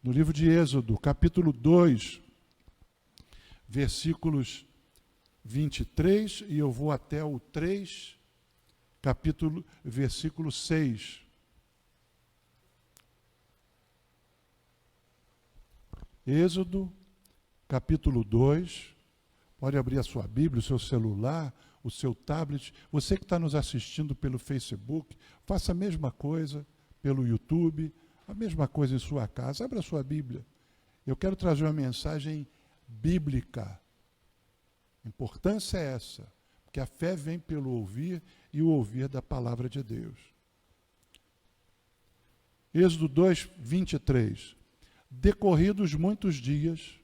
no livro de Êxodo, capítulo 2, versículos 23, e eu vou até o 3, versículo 6. Êxodo, capítulo 2, pode abrir a sua Bíblia, o seu celular, o seu tablet. Você que está nos assistindo pelo Facebook, faça a mesma coisa pelo YouTube, a mesma coisa em sua casa. Abra a sua Bíblia. Eu quero trazer uma mensagem bíblica. A importância é essa, porque a fé vem pelo ouvir e o ouvir da palavra de Deus. Êxodo 2, 23. Decorridos muitos dias,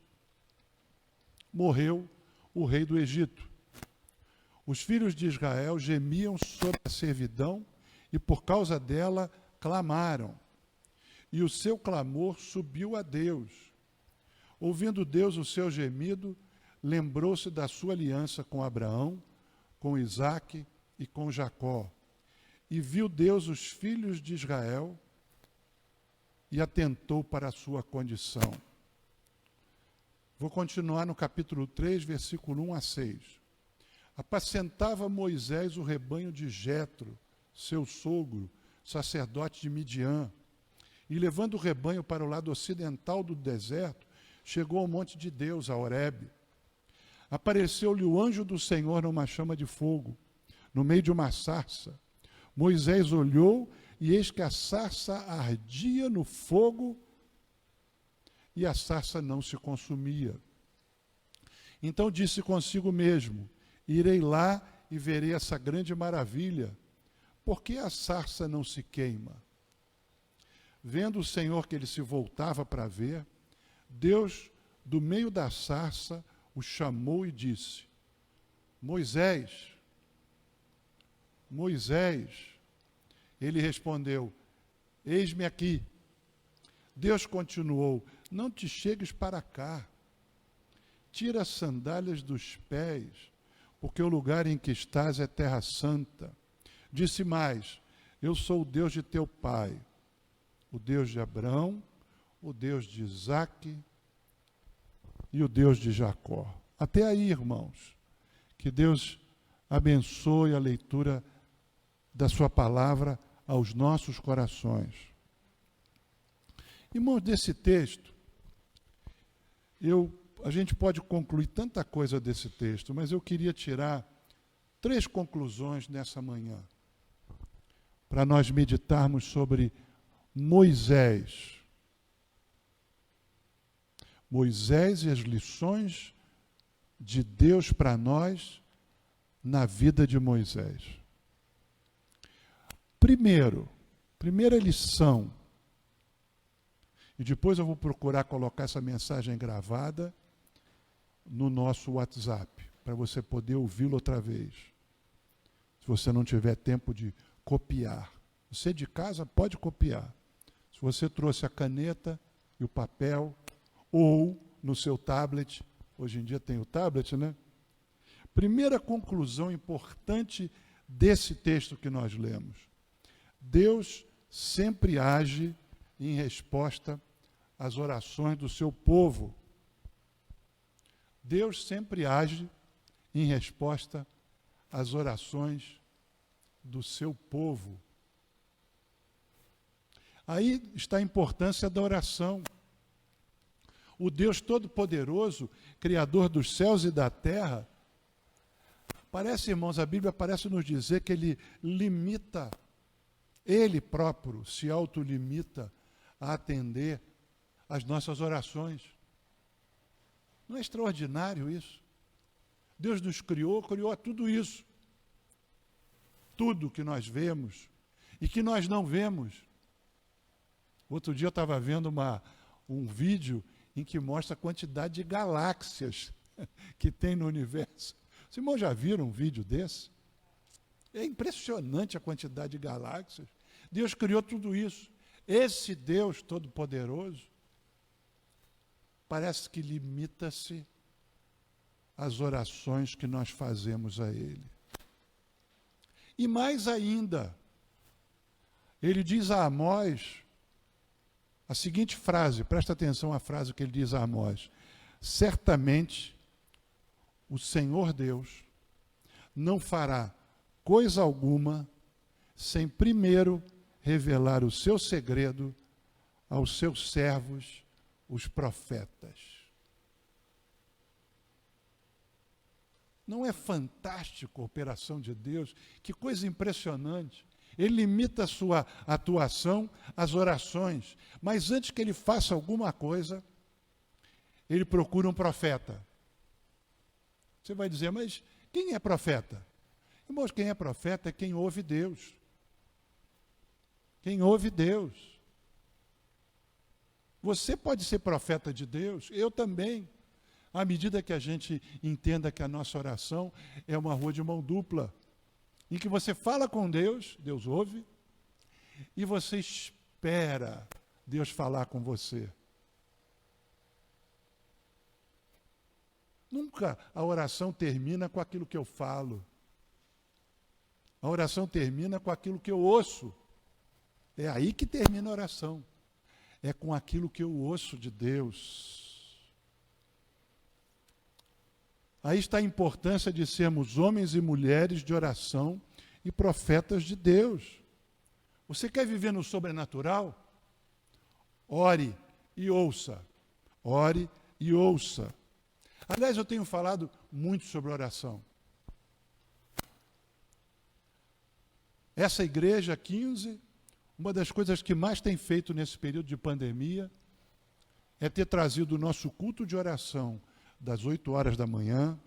morreu o rei do Egito. Os filhos de Israel gemiam sob a servidão e por causa dela clamaram. E o seu clamor subiu a Deus. Ouvindo Deus o seu gemido, lembrou-se da sua aliança com Abraão, com Isaque e com Jacó. E viu Deus os filhos de Israel e atentou para a sua condição. Vou continuar no capítulo 3, versículo 1 a 6. Apacentava Moisés o rebanho de Jetro, seu sogro, sacerdote de Midian, e levando o rebanho para o lado ocidental do deserto, chegou ao monte de Deus, a Horebe. Apareceu-lhe o anjo do Senhor numa chama de fogo, no meio de uma sarça. Moisés olhou, e eis que a sarça ardia no fogo, e a sarça não se consumia. Então disse consigo mesmo: irei lá e verei essa grande maravilha. Por que a sarça não se queima? Vendo o Senhor que ele se voltava para ver, Deus, do meio da sarça, o chamou e disse: Moisés, Moisés. Ele respondeu: eis-me aqui. Deus continuou: não te chegues para cá. Tira as sandálias dos pés, porque o lugar em que estás é terra santa. Disse mais: eu sou o Deus de teu pai, o Deus de Abraão, o Deus de Isaque e o Deus de Jacó. Até aí, irmãos, que Deus abençoe a leitura da sua palavra aos nossos corações. Irmãos, desse texto, a gente pode concluir tanta coisa desse texto, mas eu queria tirar 3 conclusões nessa manhã, para nós meditarmos sobre Moisés. Moisés e as lições de Deus para nós na vida de Moisés. Primeira lição, e depois eu vou procurar colocar essa mensagem gravada no nosso WhatsApp, para você poder ouvi-lo outra vez, se você não tiver tempo de copiar. Você de casa pode copiar. Se você trouxe a caneta e o papel, ou no seu tablet, hoje em dia tem o tablet, né? Primeira conclusão importante desse texto que nós lemos: Deus sempre age em resposta às orações do seu povo. Deus sempre age em resposta às orações do seu povo. Aí está a importância da oração. O Deus Todo-Poderoso, Criador dos céus e da terra, parece, irmãos, a Bíblia parece nos dizer que Ele limita, Ele próprio se autolimita a atender às nossas orações. Não é extraordinário isso? Deus nos criou tudo isso. Tudo que nós vemos e que nós não vemos. Outro dia eu estava vendo um vídeo em que mostra a quantidade de galáxias que tem no universo. Os irmãos já viram um vídeo desse? É impressionante a quantidade de galáxias. Deus criou tudo isso. Esse Deus Todo-Poderoso parece que limita-se às orações que nós fazemos a Ele. E mais ainda, Ele diz a Amós, a seguinte frase, presta atenção à frase que ele diz a Amós: certamente o Senhor Deus não fará coisa alguma sem primeiro revelar o seu segredo aos seus servos, os profetas. Não é fantástico a operação de Deus? Que coisa impressionante. Ele limita a sua atuação às orações, mas antes que ele faça alguma coisa, ele procura um profeta. Você vai dizer, mas quem é profeta? Irmãos, quem é profeta é quem ouve Deus. Quem ouve Deus. Você pode ser profeta de Deus, eu também. À medida que a gente entenda que a nossa oração é uma rua de mão dupla, em que você fala com Deus, Deus ouve, e você espera Deus falar com você. Nunca a oração termina com aquilo que eu falo. A oração termina com aquilo que eu ouço. É aí que termina a oração. É com aquilo que eu ouço de Deus. Aí está a importância de sermos homens e mulheres de oração e profetas de Deus. Você quer viver no sobrenatural? Ore e ouça. Ore e ouça. Aliás, eu tenho falado muito sobre oração. Essa igreja 15, uma das coisas que mais tem feito nesse período de pandemia é ter trazido o nosso culto de oração das 8 horas da manhã,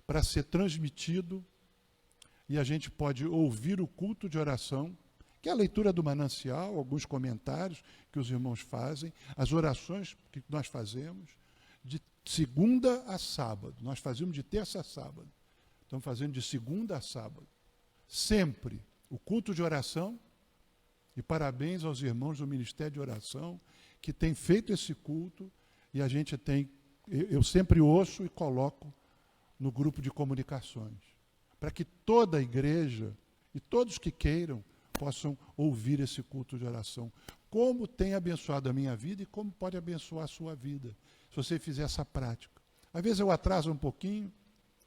para ser transmitido, e a gente pode ouvir o culto de oração, que é a leitura do manancial, alguns comentários que os irmãos fazem, as orações que nós fazemos, de segunda a sábado. Nós fazíamos de terça a sábado. Estamos fazendo de segunda a sábado. Sempre o culto de oração, e parabéns aos irmãos do Ministério de Oração, que têm feito esse culto. E a gente tem, eu sempre ouço e coloco no grupo de comunicações, para que toda a igreja e todos que queiram possam ouvir esse culto de oração. Como tem abençoado a minha vida e como pode abençoar a sua vida, se você fizer essa prática. Às vezes eu atraso um pouquinho,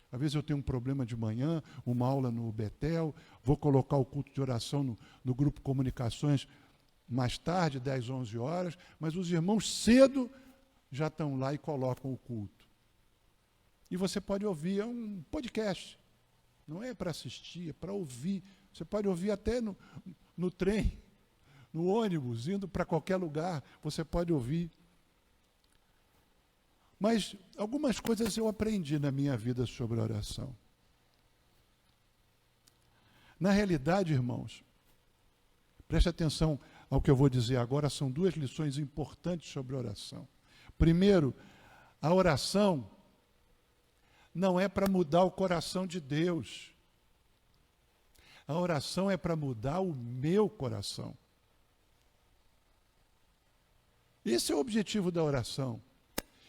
às vezes eu tenho um problema de manhã, uma aula no Betel, vou colocar o culto de oração no grupo Comunicações mais tarde, 10, 11 horas, mas os irmãos cedo já estão lá e colocam o culto. E você pode ouvir, é um podcast. Não é para assistir, é para ouvir. Você pode ouvir até no trem, no ônibus, indo para qualquer lugar, você pode ouvir. Mas algumas coisas eu aprendi na minha vida sobre a oração. Na realidade, irmãos, preste atenção ao que eu vou dizer agora, são 2 lições importantes sobre a oração. Primeiro, a oração não é para mudar o coração de Deus. A oração é para mudar o meu coração. Esse é o objetivo da oração.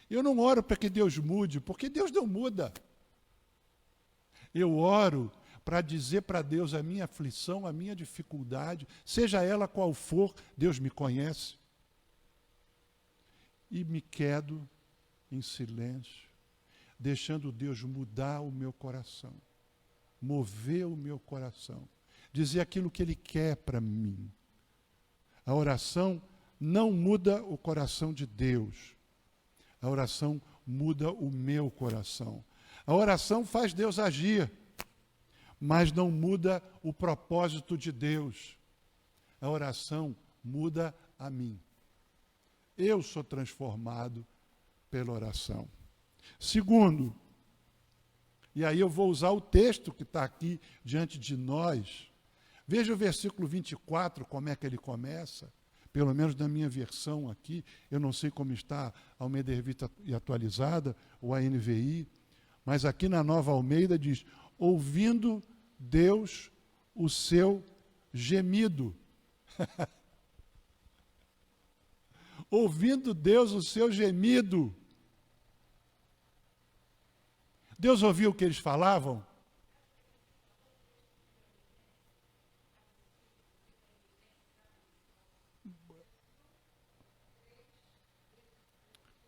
Eu não oro para que Deus mude, porque Deus não muda. Eu oro para dizer para Deus a minha aflição, a minha dificuldade, seja ela qual for, Deus me conhece. E me quedo em silêncio, deixando Deus mudar o meu coração, mover o meu coração, dizer aquilo que Ele quer para mim. A oração não muda o coração de Deus. A oração muda o meu coração. A oração faz Deus agir, mas não muda o propósito de Deus. A oração muda a mim. Eu sou transformado pela oração. Segundo, e aí eu vou usar o texto que está aqui diante de nós. Veja o versículo 24, como é que ele começa. Pelo menos na minha versão aqui, eu não sei como está a Almeida Revista e Atualizada, ou a NVI, mas aqui na Nova Almeida diz, ouvindo Deus o seu gemido. Ouvindo Deus o seu gemido. Deus ouviu o que eles falavam?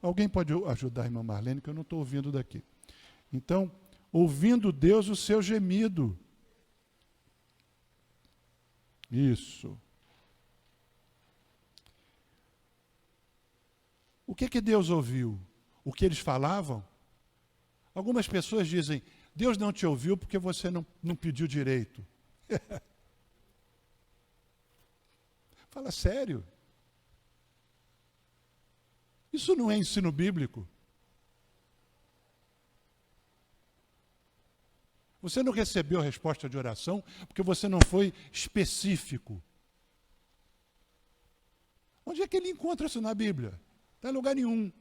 Alguém pode ajudar a irmã Marlene, que eu não estou ouvindo daqui. Então, ouvindo Deus o seu gemido. Isso. O que Deus ouviu? O que eles falavam? Algumas pessoas dizem, Deus não te ouviu porque você não pediu direito. Fala sério. Isso não é ensino bíblico. Você não recebeu a resposta de oração porque você não foi específico. Onde é que ele encontra isso na Bíblia? Não está em lugar nenhum.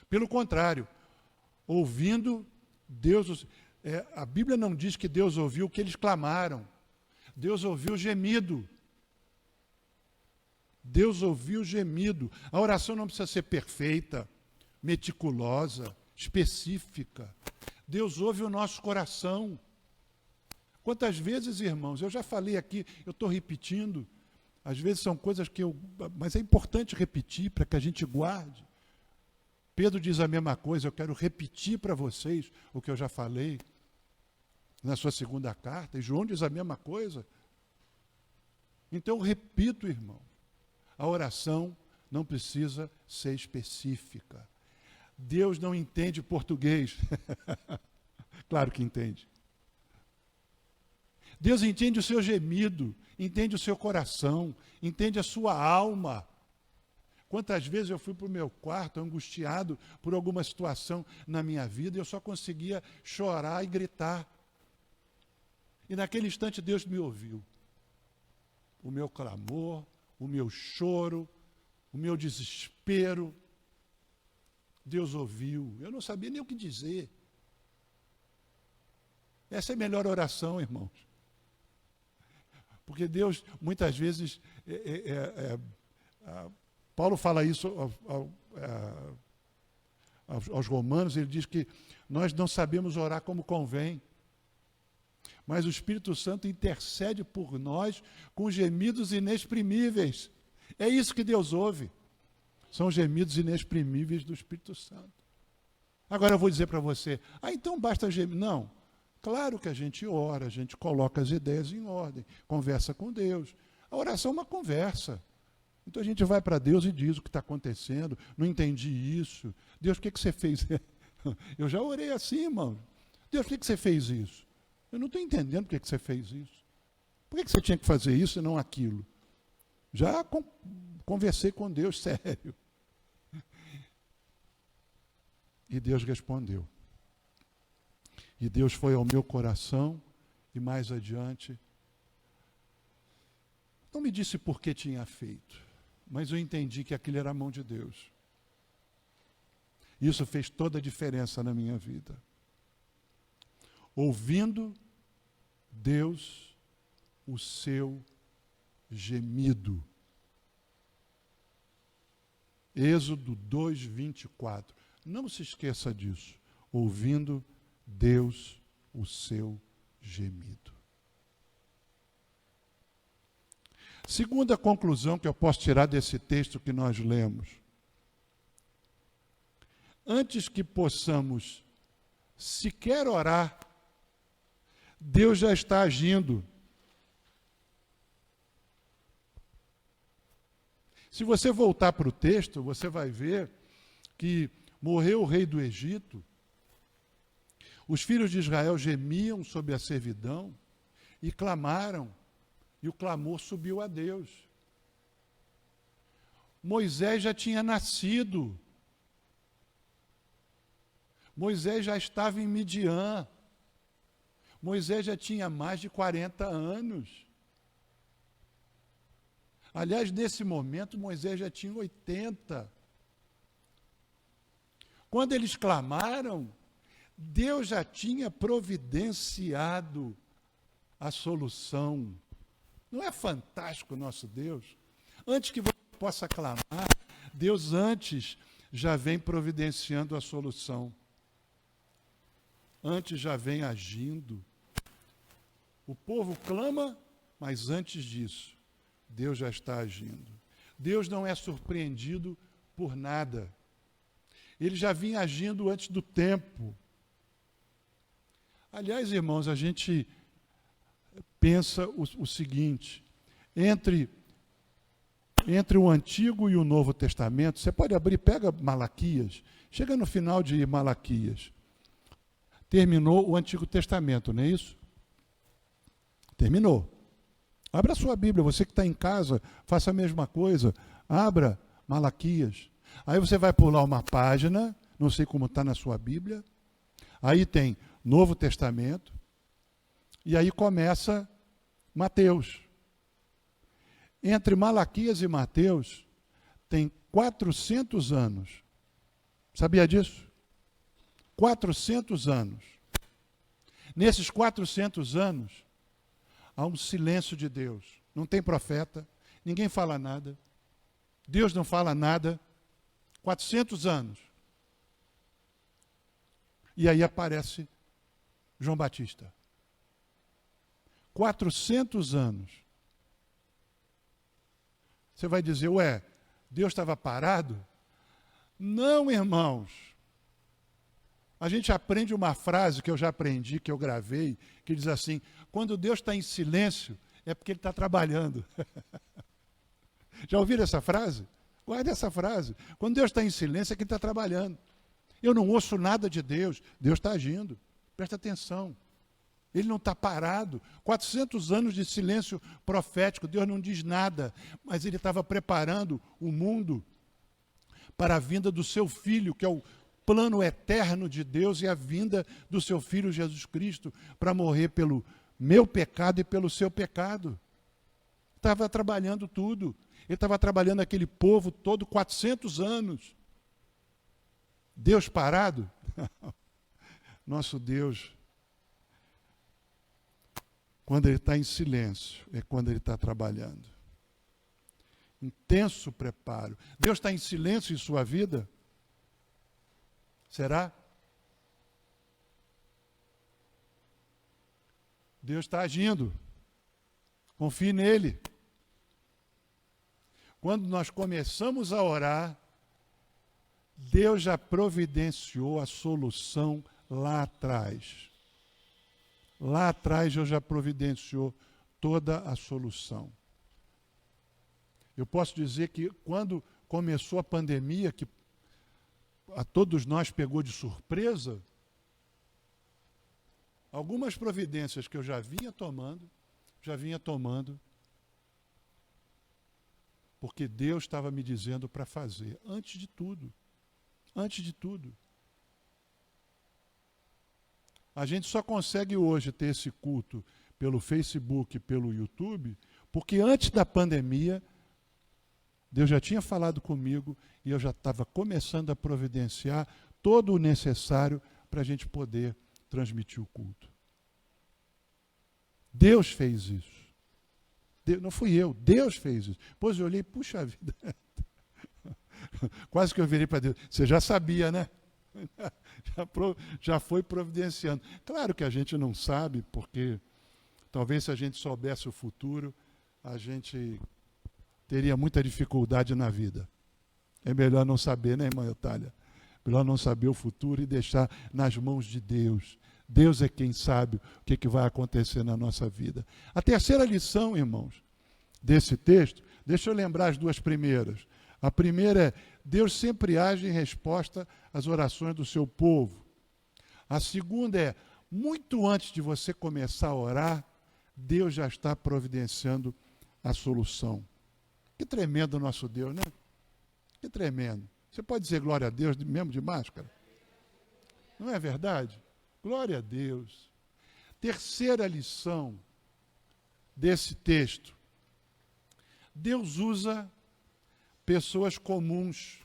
Pelo contrário, ouvindo Deus... a Bíblia não diz que Deus ouviu o que eles clamaram. Deus ouviu o gemido. Deus ouviu o gemido. A oração não precisa ser perfeita, meticulosa, específica. Deus ouve o nosso coração. Quantas vezes, irmãos, eu já falei aqui, eu estou repetindo, às vezes são coisas que mas é importante repetir para que a gente guarde. Pedro diz a mesma coisa, eu quero repetir para vocês o que eu já falei na sua segunda carta, e João diz a mesma coisa. Então eu repito, irmão, a oração não precisa ser específica. Deus não entende português. Claro que entende. Deus entende o seu gemido, entende o seu coração, entende a sua alma. Quantas vezes eu fui para o meu quarto angustiado por alguma situação na minha vida e eu só conseguia chorar e gritar. E naquele instante Deus me ouviu. O meu clamor, o meu choro, o meu desespero. Deus ouviu. Eu não sabia nem o que dizer. Essa é a melhor oração, irmãos. Porque Deus, muitas vezes, Paulo fala isso aos romanos, ele diz que nós não sabemos orar como convém, mas o Espírito Santo intercede por nós com gemidos inexprimíveis. É isso que Deus ouve. São gemidos inexprimíveis do Espírito Santo. Agora eu vou dizer para você, então basta gemir. Não. Claro que a gente ora, a gente coloca as ideias em ordem, conversa com Deus. A oração é uma conversa. Então a gente vai para Deus e diz o que está acontecendo, não entendi isso. Deus, o que você fez? Eu já orei assim, irmão. Deus, por que você fez isso? Eu não estou entendendo por que você fez isso. Por que você tinha que fazer isso e não aquilo? Já conversei com Deus, sério. E Deus respondeu. E Deus foi ao meu coração e mais adiante. Não me disse por que tinha feito, mas eu entendi que aquilo era a mão de Deus. Isso fez toda a diferença na minha vida. Ouvindo Deus o seu gemido. Êxodo 2:24. Não se esqueça disso. Ouvindo Deus o seu gemido. Segunda conclusão que eu posso tirar desse texto que nós lemos. Antes que possamos sequer orar, Deus já está agindo. Se você voltar para o texto, você vai ver que morreu o rei do Egito, os filhos de Israel gemiam sob a servidão e clamaram, e o clamor subiu a Deus. Moisés já tinha nascido. Moisés já estava em Midian. Moisés já tinha mais de 40 anos. Aliás, nesse momento, Moisés já tinha 80. Quando eles clamaram, Deus já tinha providenciado a solução. Não é fantástico o nosso Deus? Antes que você possa clamar, Deus antes já vem providenciando a solução. Antes já vem agindo. O povo clama, mas antes disso, Deus já está agindo. Deus não é surpreendido por nada. Ele já vinha agindo antes do tempo. Aliás, irmãos, a gente pensa o seguinte, entre o Antigo e o Novo Testamento, você pode abrir, pega Malaquias, chega no final de Malaquias. Terminou o Antigo Testamento, não é isso? Terminou. Abra a sua Bíblia, você que está em casa, faça a mesma coisa. Abra Malaquias. Aí você vai pular uma página, não sei como está na sua Bíblia. Aí tem Novo Testamento. E aí começa Mateus. Entre Malaquias e Mateus tem 400 anos. Sabia disso? 400 anos. Nesses 400 anos, há um silêncio de Deus. Não tem profeta, ninguém fala nada. Deus não fala nada. 400 anos. E aí aparece João Batista. 400 anos. Você vai dizer, ué, Deus estava parado? Não, irmãos. A gente aprende uma frase que eu já aprendi, que eu gravei, que diz assim, quando Deus está em silêncio, é porque Ele está trabalhando. Já ouviram essa frase? Guarde essa frase. Quando Deus está em silêncio, é que Ele está trabalhando. Eu não ouço nada de Deus, Deus está agindo. Presta atenção. Ele não está parado. 400 anos de silêncio profético, Deus não diz nada, mas Ele estava preparando o mundo para a vinda do seu Filho, que é o plano eterno de Deus e a vinda do seu Filho Jesus Cristo para morrer pelo meu pecado e pelo seu pecado. Estava trabalhando tudo. Ele estava trabalhando aquele povo todo 400 anos. Deus parado? Nosso Deus, quando Ele está em silêncio, é quando Ele está trabalhando. Intenso preparo. Deus está em silêncio em sua vida? Será? Deus está agindo. Confie nele. Quando nós começamos a orar, Deus já providenciou a solução lá atrás. Lá atrás Deus já providenciou toda a solução. Eu posso dizer que quando começou a pandemia, que a todos nós pegou de surpresa, algumas providências que eu já vinha tomando, porque Deus estava me dizendo para fazer, antes de tudo. A gente só consegue hoje ter esse culto pelo Facebook, pelo YouTube, porque antes da pandemia, Deus já tinha falado comigo e eu já estava começando a providenciar todo o necessário para a gente poder transmitir o culto. Deus fez isso. Não fui eu, Deus fez isso. Depois eu olhei, puxa vida. Quase que eu virei para Deus. Você já sabia, né? Já foi providenciando. Claro que a gente não sabe, porque talvez se a gente soubesse o futuro, a gente teria muita dificuldade na vida. É melhor não saber, né, irmã Eutália? Melhor não saber o futuro e deixar nas mãos de Deus. Deus é quem sabe o que vai acontecer na nossa vida. A terceira lição, irmãos, desse texto, deixa eu lembrar as duas primeiras. A primeira é, Deus sempre age em resposta às orações do seu povo. A segunda é, muito antes de você começar a orar, Deus já está providenciando a solução. Que tremendo o nosso Deus, né? Que tremendo. Você pode dizer glória a Deus mesmo de máscara? Não é verdade? Glória a Deus. Terceira lição desse texto. Deus usa pessoas comuns.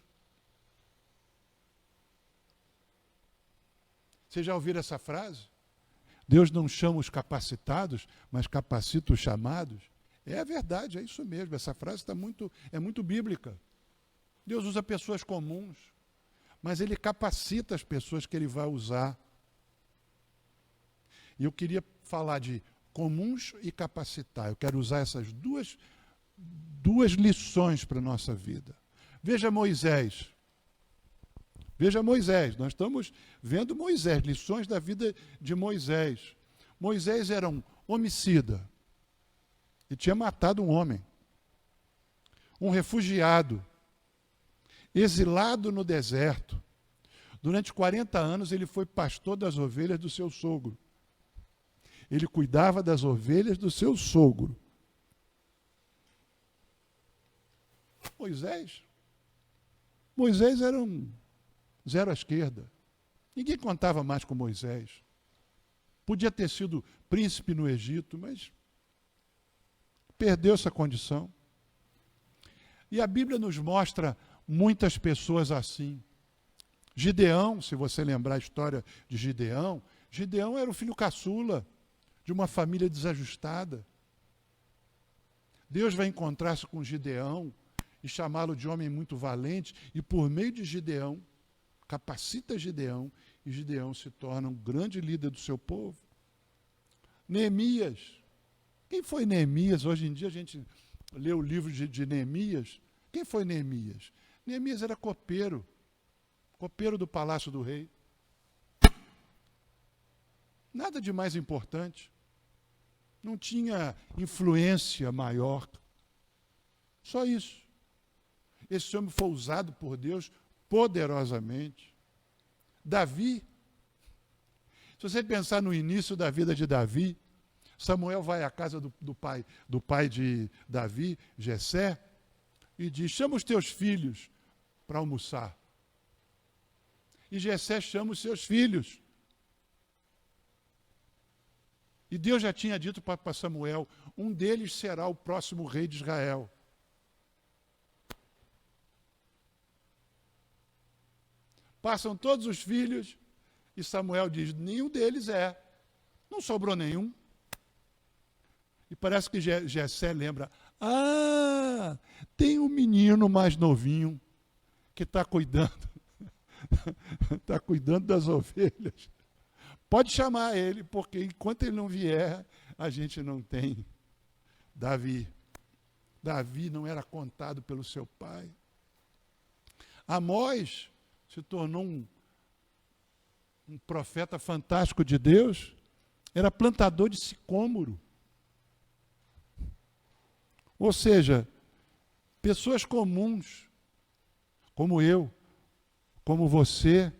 Vocês já ouviram essa frase? Deus não chama os capacitados, mas capacita os chamados. É verdade, é isso mesmo. Essa frase é muito bíblica. Deus usa pessoas comuns, mas Ele capacita as pessoas que Ele vai usar. E eu queria falar de comuns e capacitar. Eu quero usar essas duas lições para a nossa vida. Veja Moisés. Veja Moisés, nós estamos vendo Moisés, lições da vida de Moisés. Moisés era um homicida e tinha matado um homem, um refugiado, exilado no deserto. Durante 40 anos ele foi pastor das ovelhas do seu sogro. Ele cuidava das ovelhas do seu sogro. Moisés era um zero à esquerda. Ninguém contava mais com Moisés. Podia ter sido príncipe no Egito, mas perdeu essa condição. E a Bíblia nos mostra muitas pessoas assim. Gideão, se você lembrar a história de Gideão, Gideão era o filho caçula de uma família desajustada. Deus vai encontrar-se com Gideão e chamá-lo de homem muito valente, e por meio de Gideão, capacita Gideão, e Gideão se torna um grande líder do seu povo. Neemias. Quem foi Neemias? Hoje em dia a gente lê o livro de Neemias. Quem foi Neemias? Neemias era copeiro do palácio do rei. Nada de mais importante. Não tinha influência maior. Só isso. Esse homem foi usado por Deus poderosamente. Davi, se você pensar no início da vida de Davi, Samuel vai à casa do pai de Davi, Jessé, e diz: chama os teus filhos para almoçar. E Jessé chama os seus filhos. E Deus já tinha dito para Samuel: um deles será o próximo rei de Israel. Passam todos os filhos e Samuel diz: nenhum deles é. Não sobrou nenhum. E parece que Jessé lembra: ah, tem um menino mais novinho que está cuidando, está cuidando das ovelhas. Pode chamar ele, porque enquanto ele não vier, a gente não tem. Davi não era contado pelo seu pai. Amós se tornou um profeta fantástico de Deus, era plantador de sicômoro. Ou seja, pessoas comuns, como eu, como você.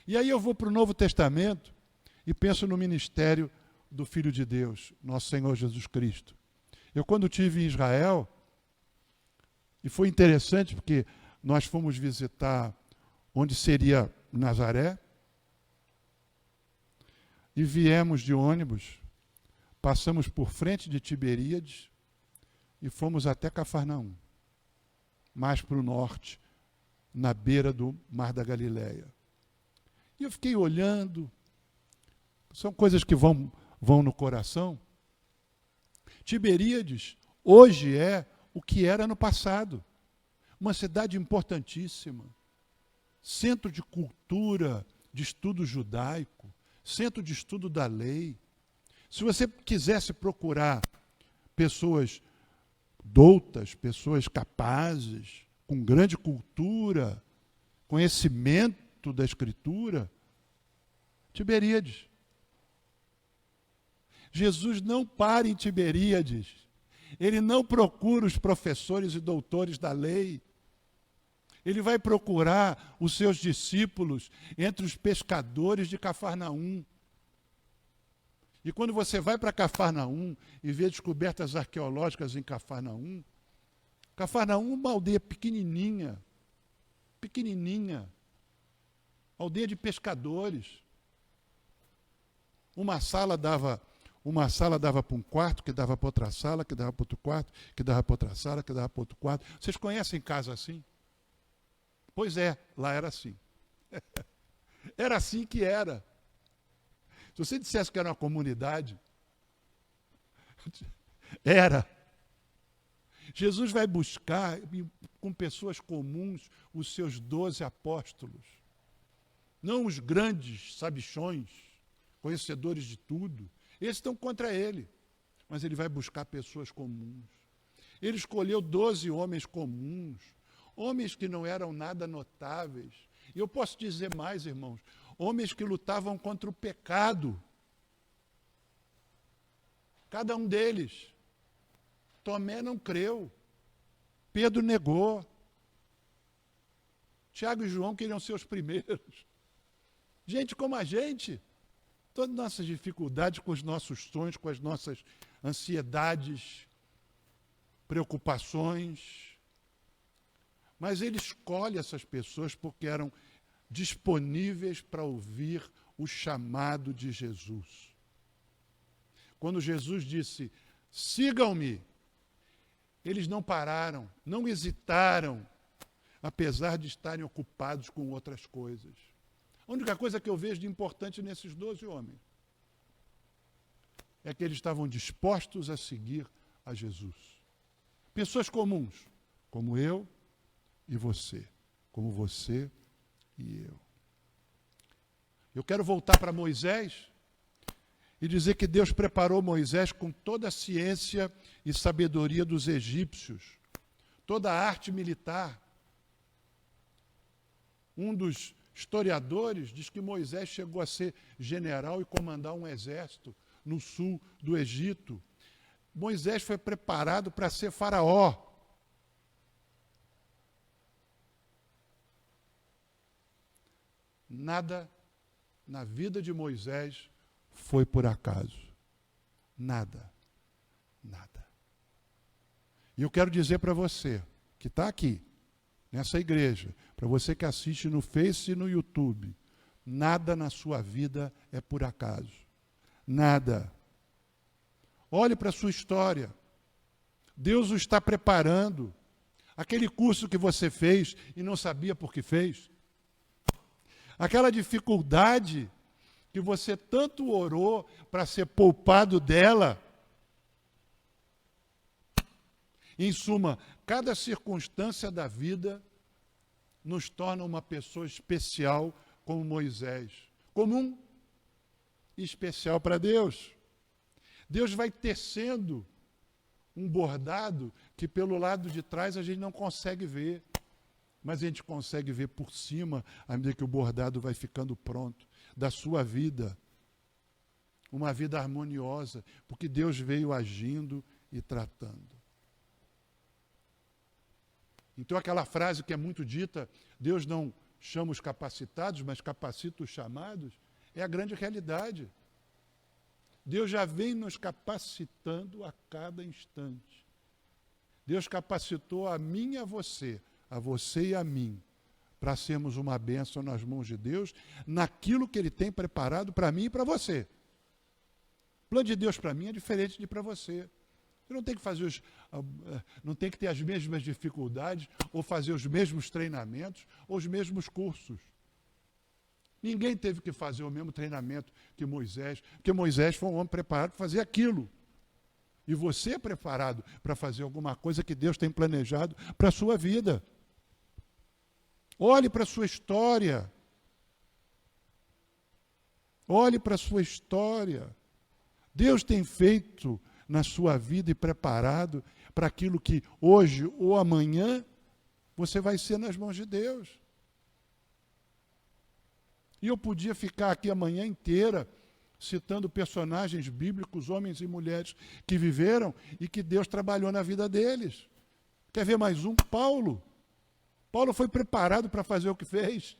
E aí eu vou para o Novo Testamento e penso no ministério do Filho de Deus, nosso Senhor Jesus Cristo. Eu, quando estive em Israel, e foi interessante porque nós fomos visitar onde seria Nazaré, e viemos de ônibus, passamos por frente de Tiberíades e fomos até Cafarnaum, mais para o norte, na beira do Mar da Galileia. E eu fiquei olhando, são coisas que vão no coração. Tiberíades hoje é o que era no passado. Uma cidade importantíssima, centro de cultura, de estudo judaico, centro de estudo da lei. Se você quisesse procurar pessoas doutas, pessoas capazes, com grande cultura, conhecimento da Escritura, Tiberíades. Jesus não para em Tiberíades. Ele não procura os professores e doutores da lei. Ele vai procurar os seus discípulos entre os pescadores de Cafarnaum. E quando você vai para Cafarnaum e vê descobertas arqueológicas em Cafarnaum, Cafarnaum é uma aldeia pequenininha, aldeia de pescadores. Uma sala dava para um quarto, que dava para outra sala, que dava para outro quarto, que dava para outra sala, que dava para outro quarto. Vocês conhecem casa assim? Pois é, lá era assim. Era assim que era. Se você dissesse que era uma comunidade, era. Jesus vai buscar, com pessoas comuns, os seus 12 apóstolos. Não os grandes sabichões, conhecedores de tudo. Esses estão contra ele. Mas ele vai buscar pessoas comuns. Ele escolheu 12 homens comuns, homens que não eram nada notáveis. E eu posso dizer mais, irmãos, homens que lutavam contra o pecado. Cada um deles. Tomé não creu. Pedro negou. Tiago e João queriam ser os primeiros. Gente como a gente. Todas as nossas dificuldades com os nossos sonhos, com as nossas ansiedades, preocupações. Mas ele escolhe essas pessoas porque eram disponíveis para ouvir o chamado de Jesus. Quando Jesus disse, sigam-me, eles não pararam, não hesitaram, apesar de estarem ocupados com outras coisas. A única coisa que eu vejo de importante nesses 12 homens é que eles estavam dispostos a seguir a Jesus. Pessoas comuns, como eu e você, como você e eu. Eu quero voltar para Moisés e dizer que Deus preparou Moisés com toda a ciência e sabedoria dos egípcios, toda a arte militar. Um dos historiadores diz que Moisés chegou a ser general e comandar um exército no sul do Egito. Moisés foi preparado para ser faraó. Nada na vida de Moisés foi por acaso. Nada. Nada. E eu quero dizer para você, que está aqui, nessa igreja, para você que assiste no Face e no YouTube, nada na sua vida é por acaso. Nada. Olhe para a sua história. Deus o está preparando. Aquele curso que você fez e não sabia por que fez. Aquela dificuldade que você tanto orou para ser poupado dela. Em suma, cada circunstância da vida nos torna uma pessoa especial como Moisés. Comum e especial para Deus. Deus vai tecendo um bordado que pelo lado de trás a gente não consegue ver. Mas a gente consegue ver por cima, à medida que o bordado vai ficando pronto, da sua vida. Uma vida harmoniosa, porque Deus veio agindo e tratando. Então aquela frase que é muito dita, Deus não chama os capacitados, mas capacita os chamados, é a grande realidade. Deus já vem nos capacitando a cada instante. Deus capacitou a mim e a você e a mim, para sermos uma bênção nas mãos de Deus, naquilo que Ele tem preparado para mim e para você. O plano de Deus para mim é diferente de para você. Você não tem que fazer não tem que ter as mesmas dificuldades, ou fazer os mesmos treinamentos, ou os mesmos cursos. Ninguém teve que fazer o mesmo treinamento que Moisés, porque Moisés foi um homem preparado para fazer aquilo. E você é preparado para fazer alguma coisa que Deus tem planejado para a sua vida. Olhe para a sua história. Olhe para a sua história. Deus tem feito na sua vida e preparado para aquilo que hoje ou amanhã você vai ser nas mãos de Deus. E eu podia ficar aqui a manhã inteira citando personagens bíblicos, homens e mulheres que viveram e que Deus trabalhou na vida deles. Quer ver mais um? Paulo. Paulo foi preparado para fazer o que fez.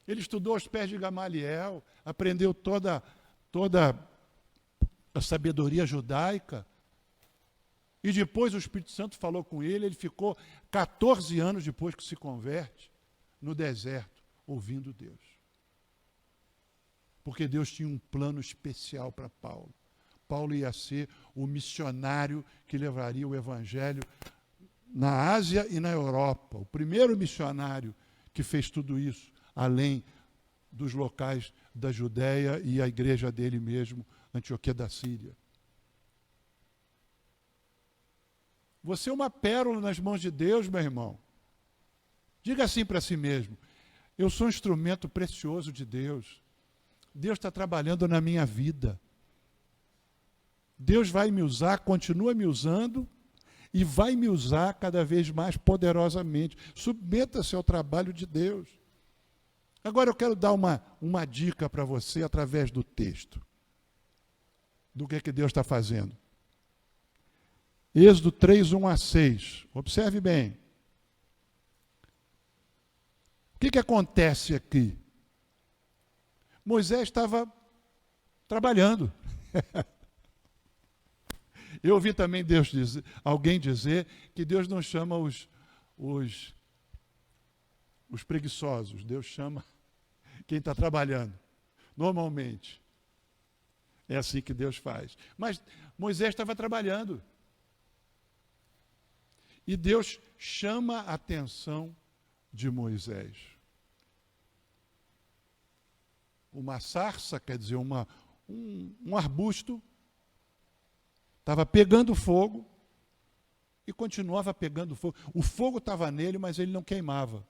Ele estudou aos pés de Gamaliel, aprendeu toda a sabedoria judaica. E depois o Espírito Santo falou com ele, ele ficou 14 anos depois que se converte, no deserto, ouvindo Deus. Porque Deus tinha um plano especial para Paulo. Paulo ia ser o missionário que levaria o evangelho na Ásia e na Europa. O primeiro missionário que fez tudo isso, além dos locais da Judéia e a igreja dele mesmo, Antioquia da Síria. Você é uma pérola nas mãos de Deus, meu irmão. Diga assim para si mesmo: eu sou um instrumento precioso de Deus. Deus está trabalhando na minha vida. Deus vai me usar, continua me usando, e vai me usar cada vez mais poderosamente. Submeta-se ao trabalho de Deus. Agora eu quero dar uma dica para você através do texto. Do que Deus está fazendo. Êxodo 3, 1 a 6. Observe bem. O que acontece aqui? Moisés estava trabalhando. Eu ouvi também alguém dizer que Deus não chama os preguiçosos, Deus chama quem está trabalhando. Normalmente. É assim que Deus faz. Mas Moisés estava trabalhando. E Deus chama a atenção de Moisés. Uma sarça, quer dizer, um arbusto, estava pegando fogo e continuava pegando fogo. O fogo estava nele, mas ele não queimava.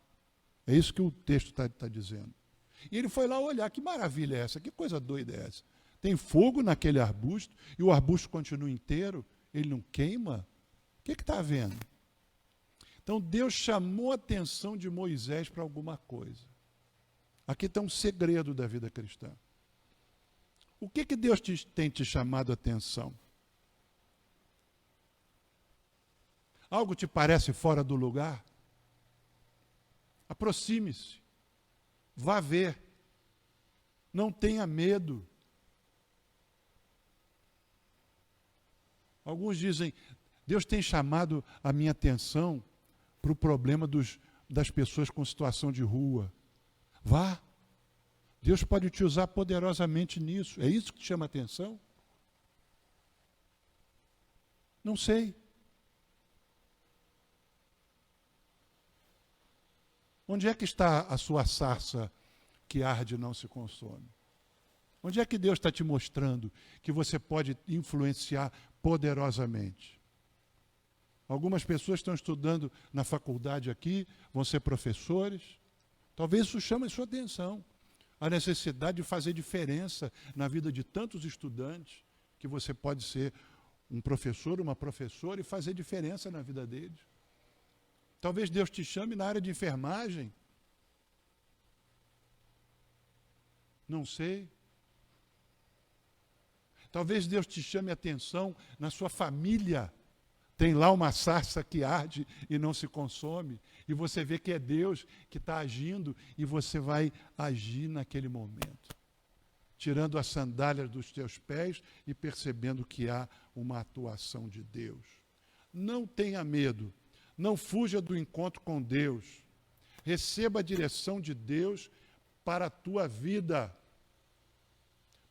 É isso que o texto está dizendo. E ele foi lá olhar, que maravilha é essa? Que coisa doida é essa? Tem fogo naquele arbusto e o arbusto continua inteiro, ele não queima? O que está havendo? Então Deus chamou a atenção de Moisés para alguma coisa. Aqui está um segredo da vida cristã. O que Deus tem te chamado a atenção? Algo te parece fora do lugar? Aproxime-se. Vá ver. Não tenha medo. Alguns dizem, Deus tem chamado a minha atenção para o problema das pessoas com situação de rua. Vá. Deus pode te usar poderosamente nisso. É isso que te chama a atenção? Não sei. Onde é que está a sua sarça que arde e não se consome? Onde é que Deus está te mostrando que você pode influenciar poderosamente? Algumas pessoas estão estudando na faculdade aqui, vão ser professores. Talvez isso chame a sua atenção. A necessidade de fazer diferença na vida de tantos estudantes, que você pode ser um professor, uma professora e fazer diferença na vida deles. Talvez Deus te chame na área de enfermagem. Não sei. Talvez Deus te chame a atenção na sua família. Tem lá uma sarça que arde e não se consome. E você vê que é Deus que está agindo e você vai agir naquele momento. Tirando as sandálias dos teus pés e percebendo que há uma atuação de Deus. Não tenha medo. Não fuja do encontro com Deus. Receba a direção de Deus para a tua vida.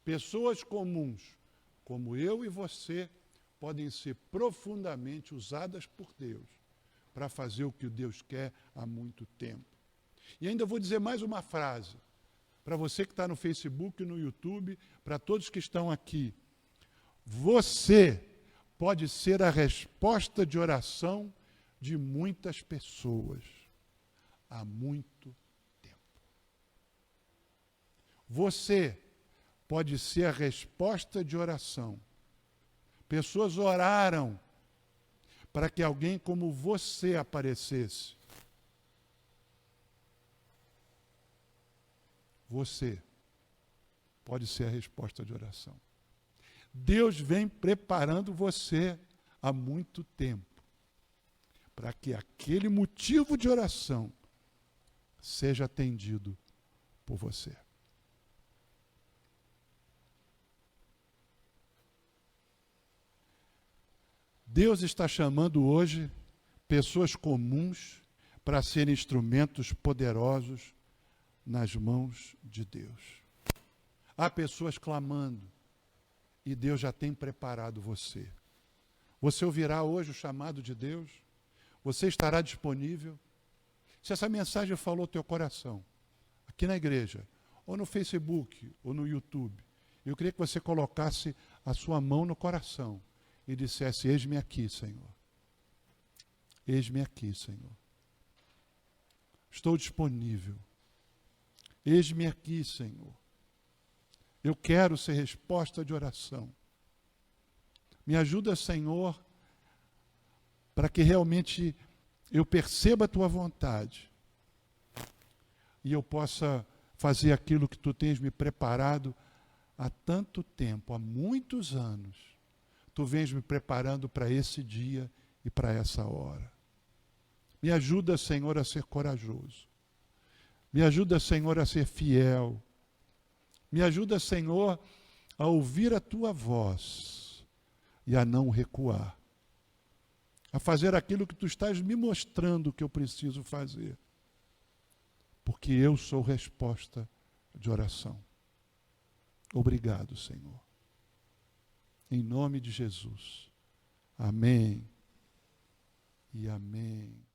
Pessoas comuns, como eu e você, podem ser profundamente usadas por Deus para fazer o que Deus quer há muito tempo. E ainda vou dizer mais uma frase, para você que está no Facebook e no YouTube, para todos que estão aqui. Você pode ser a resposta de oração de muitas pessoas há muito tempo. Você pode ser a resposta de oração. Pessoas oraram para que alguém como você aparecesse. Você pode ser a resposta de oração. Deus vem preparando você há muito tempo para que aquele motivo de oração seja atendido por você. Deus está chamando hoje pessoas comuns para serem instrumentos poderosos nas mãos de Deus. Há pessoas clamando e Deus já tem preparado você. Você ouvirá hoje o chamado de Deus? Você estará disponível? Se essa mensagem falou ao teu coração, aqui na igreja, ou no Facebook, ou no YouTube, eu queria que você colocasse a sua mão no coração e dissesse, eis-me aqui, Senhor. Eis-me aqui, Senhor. Estou disponível. Eis-me aqui, Senhor. Eu quero ser resposta de oração. Me ajuda, Senhor, para que realmente eu perceba a tua vontade e eu possa fazer aquilo que tu tens me preparado há tanto tempo, há muitos anos. Tu vens me preparando para esse dia e para essa hora. Me ajuda, Senhor, a ser corajoso. Me ajuda, Senhor, a ser fiel. Me ajuda, Senhor, a ouvir a tua voz e a não recuar. A fazer aquilo que tu estás me mostrando que eu preciso fazer. Porque eu sou resposta de oração. Obrigado, Senhor. Em nome de Jesus. Amém e amém.